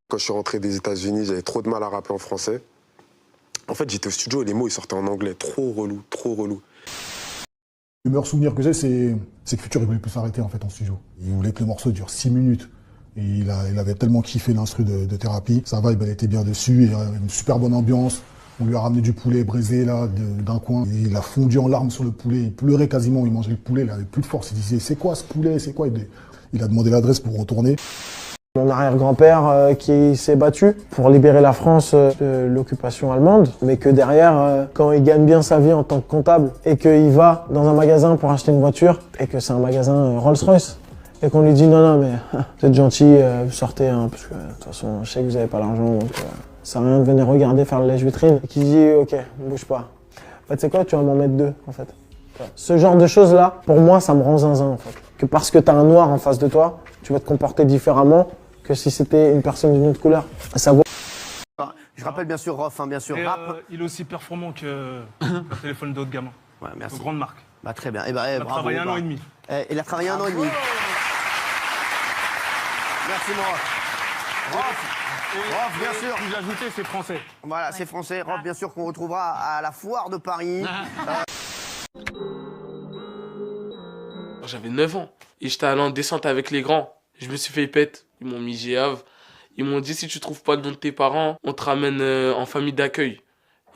Quand je suis rentré des États-Unis, j'avais trop de mal à rapper en français. En fait, j'étais au studio et les mots, ils sortaient en anglais. Trop relou, trop relou. Le meilleur souvenir que j'ai, c'est que Futur, il voulait plus s'arrêter en fait en studio. Il voulait que le morceau dure 6 minutes. Et il avait tellement kiffé l'instru de Thérapie. Sa vibe, elle était bien dessus. Et il y avait une super bonne ambiance. On lui a ramené du poulet braisé là, d'un coin. Et il a fondu en larmes sur le poulet. Il pleurait quasiment. Il mangeait le poulet. Il avait plus de force. Il disait, c'est quoi ce poulet? C'est quoi? Il a demandé l'adresse pour retourner. Mon arrière-grand-père qui s'est battu pour libérer la France de l'occupation allemande, mais que derrière, quand il gagne bien sa vie en tant que comptable et qu'il va dans un magasin pour acheter une voiture et que c'est un magasin Rolls-Royce et qu'on lui dit non mais vous êtes gentil, vous sortez parce que de toute façon je sais que vous n'avez pas l'argent donc ça sert à rien de venir regarder faire le lèche-vitrine et qui dit ok, bouge pas. En fait c'est quoi, tu vas m'en mettre deux en fait. Ce genre de choses là, pour moi ça me rend zinzin en fait. Que parce que t'as un noir en face de toi, tu vas te comporter différemment que si c'était une personne d'une autre couleur. Ça vaut... Je rappelle bien sûr Rof, hein, bien sûr. Rap. Il est aussi performant que le téléphone de haut de gamme. Ouais, merci. Une grande marque. Bah, très bien. Il a travaillé un an et demi. Il a travaillé un an et demi. Merci mon Rof. Rof, bien sûr. J'ai ajouté, c'est français. Voilà, c'est français. Rof, bien sûr, qu'on retrouvera à la foire de Paris. J'avais 9 ans et j'étais allé en descente avec les grands. Je me suis fait pète. Ils m'ont mis GAV. Ils m'ont dit si tu trouves pas le nom de tes parents, on te ramène en famille d'accueil.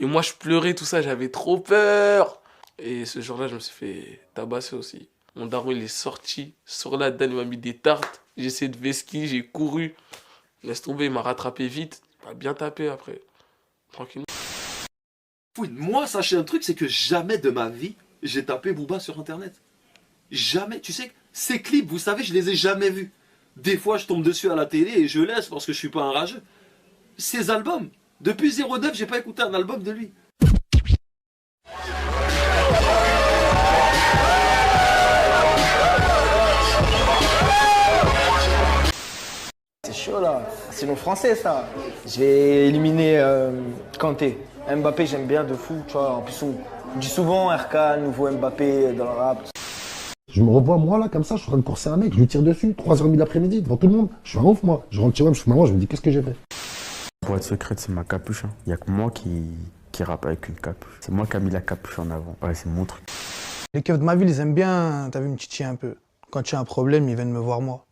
Et moi je pleurais tout ça, j'avais trop peur. Et ce jour-là je me suis fait tabasser aussi. Mon daron il est sorti sur la dalle, il m'a mis des tartes. J'ai essayé de vesquiller, j'ai couru. Laisse tomber, il m'a rattrapé vite. Il m'a bien tapé après. Tranquillement. Moi sachez un truc, c'est que jamais de ma vie j'ai tapé Booba sur internet. Jamais, tu sais, ces clips, vous savez, je les ai jamais vus. Des fois, je tombe dessus à la télé et je laisse parce que je suis pas un rageux. Ces albums, depuis 09, j'ai pas écouté un album de lui. C'est chaud là, c'est nos français ça. J'ai éliminé Kanté. Mbappé j'aime bien de fou, tu vois. En plus on dit souvent RK, nouveau Mbappé dans le rap. Je me revois, moi, là, comme ça, je suis en train de courser un mec, je lui tire dessus, 3h30 de l'après-midi, devant tout le monde. Je suis un ouf, moi. Je rentre chez moi, je suis maman, je me dis, qu'est-ce que j'ai fait? Pour être secrète, c'est ma capuche. Il n'y a que moi qui rappe avec une capuche. C'est moi qui ai mis la capuche en avant. Ouais, c'est mon truc. Les keufs de ma ville, ils aiment bien, t'as vu, me titiller un peu. Quand il y a un problème, ils viennent me voir moi.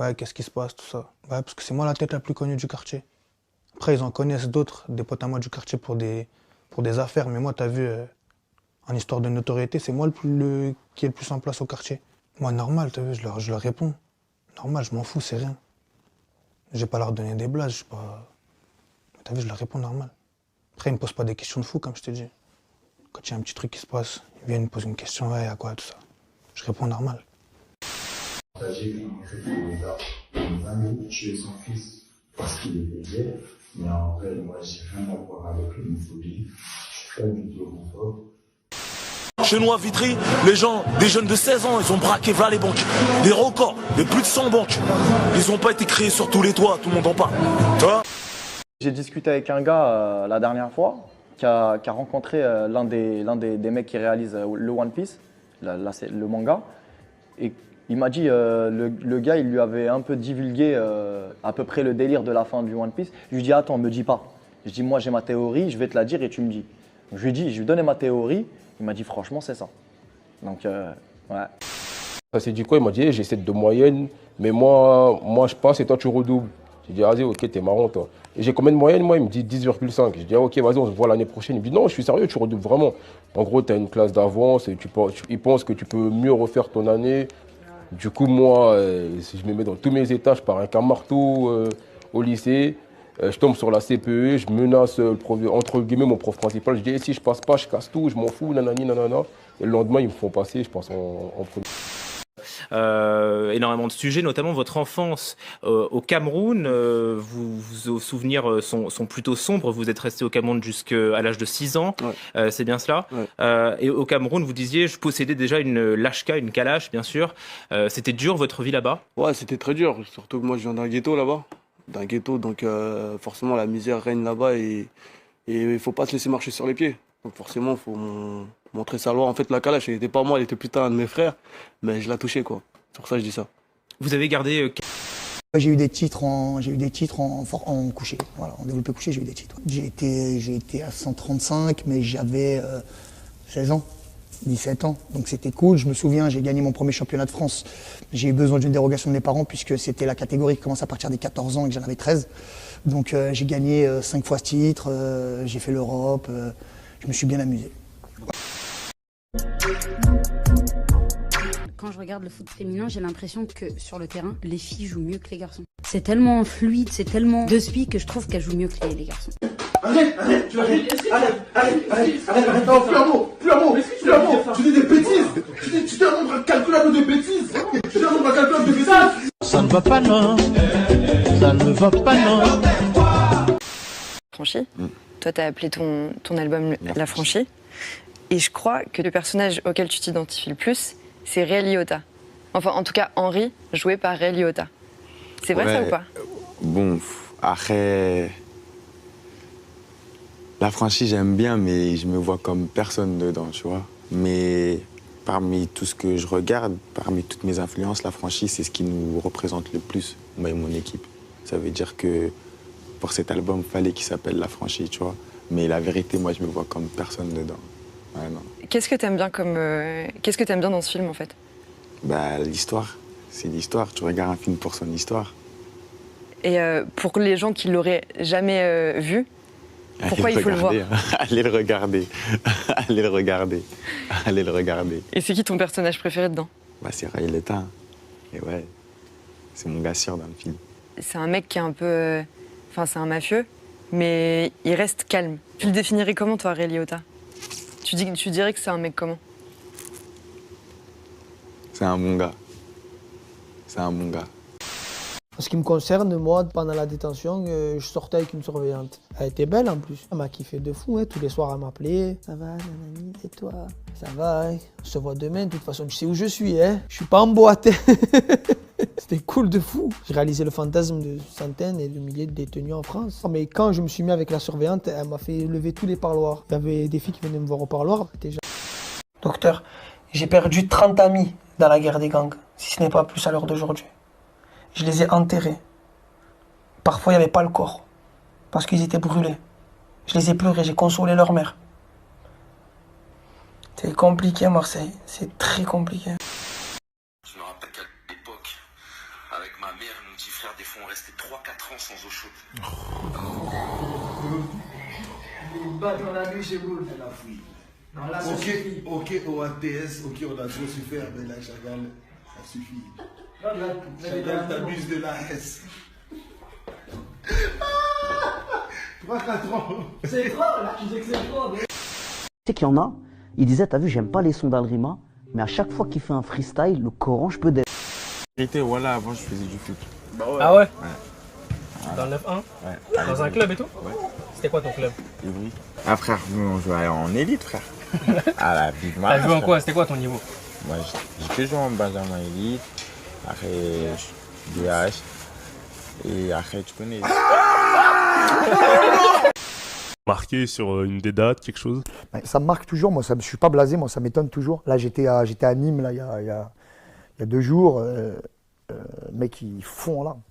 Ouais, qu'est-ce qui se passe, tout ça. Ouais, parce que c'est moi la tête la plus connue du quartier. Après, ils en connaissent d'autres, des potes à moi du quartier pour des affaires. Mais moi, t'as vu... En histoire de notoriété, c'est moi qui est le plus en place au quartier. Moi, normal, t'as vu, je leur réponds. Normal, je m'en fous, c'est rien. J'ai pas leur donner des blagues, je sais pas... T'as vu, je leur réponds normal. Après, ils me posent pas des questions de fou, comme je t'ai dit. Quand il y a un petit truc qui se passe, ils viennent me poser une question, ouais, à quoi, tout ça. Je réponds normal. J'ai vu en fait le gars, il va nous tuer son fils parce qu'il était gay, mais en vrai, moi, j'ai rien à voir avec l'homophobie. Je suis pas du tout homophobe. Chez nous à Vitry, les gens, des jeunes de 16 ans, ils ont braqué voilà les banques. Des records, de plus de 100 banques. Ils ont pas été créés sur tous les toits, tout le monde en parle. Tu vois? J'ai discuté avec un gars la dernière fois qui a rencontré l'un des mecs qui réalise le One Piece, là c'est le manga. Et il m'a dit, le gars, il lui avait un peu divulgué à peu près le délire de la fin du One Piece. Je lui dis, attends, me dis pas. Je dis, moi j'ai ma théorie, je vais te la dire et tu me dis. Je lui ai donné ma théorie. Il m'a dit franchement c'est ça. Donc ouais. Ça s'est dit quoi? Il m'a dit hey, j'ai 7 de moyenne, mais moi je passe et toi tu redoubles. J'ai dit vas-y ok t'es marrant toi. Et j'ai combien de moyenne moi? Il me dit 10,5. J'ai dit ah, ok vas-y on se voit l'année prochaine. Il me dit non je suis sérieux tu redoubles vraiment. En gros tu as une classe d'avance et il pense que tu peux mieux refaire ton année. Du coup moi si je me mets dans tous mes états, je pars avec un marteau au lycée. Je tombe sur la CPE, je menace entre guillemets mon prof principal, je dis si je passe pas, je casse tout, je m'en fous, nanani, nanana. Et le lendemain, ils me font passer, je passe en premier. Énormément de sujets, notamment votre enfance au Cameroun. Vos souvenirs sont plutôt sombres. Vous êtes resté au Cameroun jusqu'à l'âge de 6 ans, ouais. C'est bien cela, ouais. Et au Cameroun, vous disiez, je possédais déjà une lashka, une kalash, bien sûr. C'était dur, votre vie là-bas? Ouais, c'était très dur, surtout que moi je viens d'un ghetto là-bas. Donc forcément la misère règne là-bas et il faut pas se laisser marcher sur les pieds. Donc forcément il faut montrer sa loi. En fait la calache elle était pas moi, elle était plutôt un de mes frères, mais je la touchais quoi. C'est pour ça que je dis ça. Vous avez gardé J'ai eu des titres en couché, voilà, en développé couché, j'ai eu des titres. J'ai été à 135, mais j'avais 16 ans, 17 ans, donc c'était cool. Je me souviens, j'ai gagné mon premier championnat de France. J'ai eu besoin d'une dérogation de mes parents puisque c'était la catégorie qui commence à partir des 14 ans et que j'en avais 13. Donc j'ai gagné 5 fois ce titre, j'ai fait l'Europe, je me suis bien amusé. Quand je regarde le foot féminin, j'ai l'impression que sur le terrain, les filles jouent mieux que les garçons. C'est tellement fluide, c'est tellement de speed que je trouve qu'elles jouent mieux que les garçons. Arrête, tu arrêtes, arrête, non, plus un mot, tu dis des bêtises, tu t'es un nombre incalculable de bêtises, Ça ne va pas non, ça ne va pas non. Franchi, toi t'as appelé ton album La Franchie, et je crois que le personnage auquel tu t'identifies le plus, c'est Ray Liotta. Enfin, en tout cas, Henri, joué par Ray Liotta. C'est vrai ça ou pas? Bon, après... La Franchie, j'aime bien, mais je me vois comme personne dedans, tu vois. Mais parmi tout ce que je regarde, parmi toutes mes influences, La Franchie, c'est ce qui nous représente le plus, moi et mon équipe. Ça veut dire que pour cet album, il fallait qu'il s'appelle La Franchie, tu vois. Mais la vérité, moi, je me vois comme personne dedans. Ouais, non. Qu'est-ce que t'aimes bien qu'est-ce que t'aimes bien dans ce film, en fait? Bah, l'histoire. C'est l'histoire. Tu regardes un film pour son histoire. Et pour les gens qui l'auraient jamais vu, pourquoi il faut le voir? Allez le regarder. Allez le regarder. Allez le regarder. Et c'est qui ton personnage préféré dedans? Bah, c'est Ray Liotta. Et ouais, c'est mon gars sûr dans le film. C'est un mec qui est un peu... Enfin, c'est un mafieux, mais il reste calme. Tu le définirais comment, toi, Ray Liotta? Tu dirais que c'est un mec comment? C'est un bon gars. C'est un bon gars. En ce qui me concerne, moi, pendant la détention, je sortais avec une surveillante. Elle était belle en plus. Elle m'a kiffé de fou, hein. Tous les soirs elle m'appelait. Ça va, nanani, et toi? Ça va, hein. On se voit demain, de toute façon, tu sais où je suis, hein. Je suis pas en boîte. C'était cool de fou. J'ai réalisé le fantasme de centaines et de milliers de détenus en France. Mais quand je me suis mis avec la surveillante, elle m'a fait lever tous les parloirs. Il y avait des filles qui venaient me voir au parloir. Docteur, j'ai perdu 30 amis dans la guerre des gangs, si ce n'est pas plus à l'heure d'aujourd'hui. Je les ai enterrés. Parfois, il n'y avait pas le corps, parce qu'ils étaient brûlés. Je les ai pleurés, j'ai consolé leur mère. C'est compliqué, Marseille. C'est très compliqué. Je me rappelle qu'à l'époque, avec ma mère et mon petit frère, des fois on restait 3-4 ans sans eau chaude. Dans la nuit, j'ai brûlé. Elle a fouillé. Ok, au ATS, ok, on a trop souffert, mais là, Chagall, ça suffit. Chagall, t'abuses de la S. 3-4 ans. C'est trop, là, tu sais que c'est trop. Tu sais qu'il y en a, il disait, t'as vu, j'aime pas les sons d'Alrima, mais à chaque fois qu'il fait un freestyle, le Coran, je peux d'être. En vérité, voilà, avant je faisais du foot. Bah ouais. Ah ouais? Ouais. Dans le 9-1? Ouais. Dans un club et tout? Ouais. C'était quoi ton club? Ivry. Ah frère, nous on jouait en élite frère. À la Big Mac. T'as joué en quoi? C'était quoi ton niveau? Moi j'ai que joué en Benjamin Elite, après DH, et après tu connais. Marqué sur une des dates, quelque chose? Ça me marque toujours, moi, je ne suis pas blasé, moi, ça m'étonne toujours. Là, j'étais à Nîmes, là, il y a 2 jours, mec, ils fond en larmes.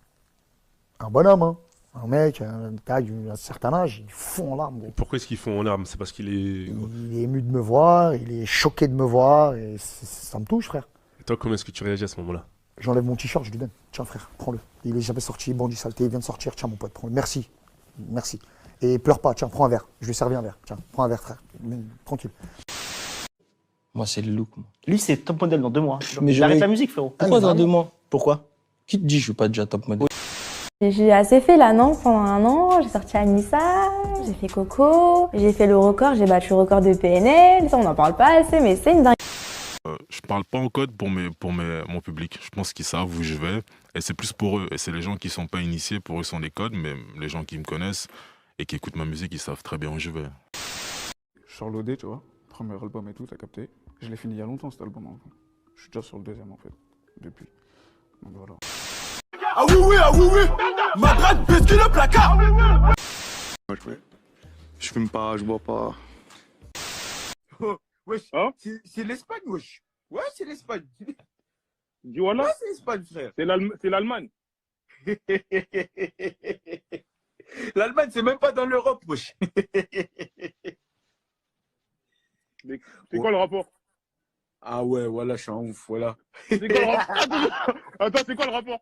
Un bonhomme, hein. Un mec, un certain âge, ils font en larmes. Gros. Pourquoi est-ce qu'ils font en larmes? C'est parce qu'il est... Il est ému de me voir, il est choqué de me voir, et ça me touche, frère. Et toi, comment est-ce que tu réagis à ce moment-là? J'enlève mon t-shirt, je lui donne. Tiens, frère, prends-le. Il est jamais sorti, bandit saleté, il vient de sortir. Tiens, mon pote, prends-le. Merci. Merci. Et pleure pas, tiens, prends un verre. Je lui ai servi un verre. Tiens, prends un verre, frère. Tranquille. Moi, c'est le look. Lui, c'est top modèle dans 2 mois. Mais j'arrête la musique, frérot. Pourquoi dans 2 mois? Pourquoi? Qui te dit je suis pas déjà top modèle? J'ai assez fait la Nantes pendant 1 an, j'ai sorti Anissa, j'ai fait Coco, j'ai fait le record, j'ai battu le record de PNL, ça on n'en parle pas assez, mais c'est une dingue. Je parle pas en code pour mon public, je pense qu'ils savent où je vais, et c'est plus pour eux, et c'est les gens qui sont pas initiés, pour eux sont les codes, mais les gens qui me connaissent et qui écoutent ma musique, ils savent très bien où je vais. Je sors l'OD, tu vois, premier album et tout, t'as capté. Je l'ai fini il y a longtemps cet album, en fait. Je suis déjà sur le 2e en fait, depuis. Donc voilà. Ah oui, ma drague baisse le placard. Ouais. Je fume pas, je bois pas. Oh, wesh, hein? C'est l'Espagne, wesh. Ouais, c'est l'Espagne. Dis voilà. Ouais, c'est l'Espagne, frère. C'est l'Allemagne. L'Allemagne, c'est même pas dans l'Europe, wesh. Mais c'est quoi le rapport? Ah ouais, voilà, je suis un ouf, voilà. C'est quoi le rapport? Attends, c'est quoi le rapport?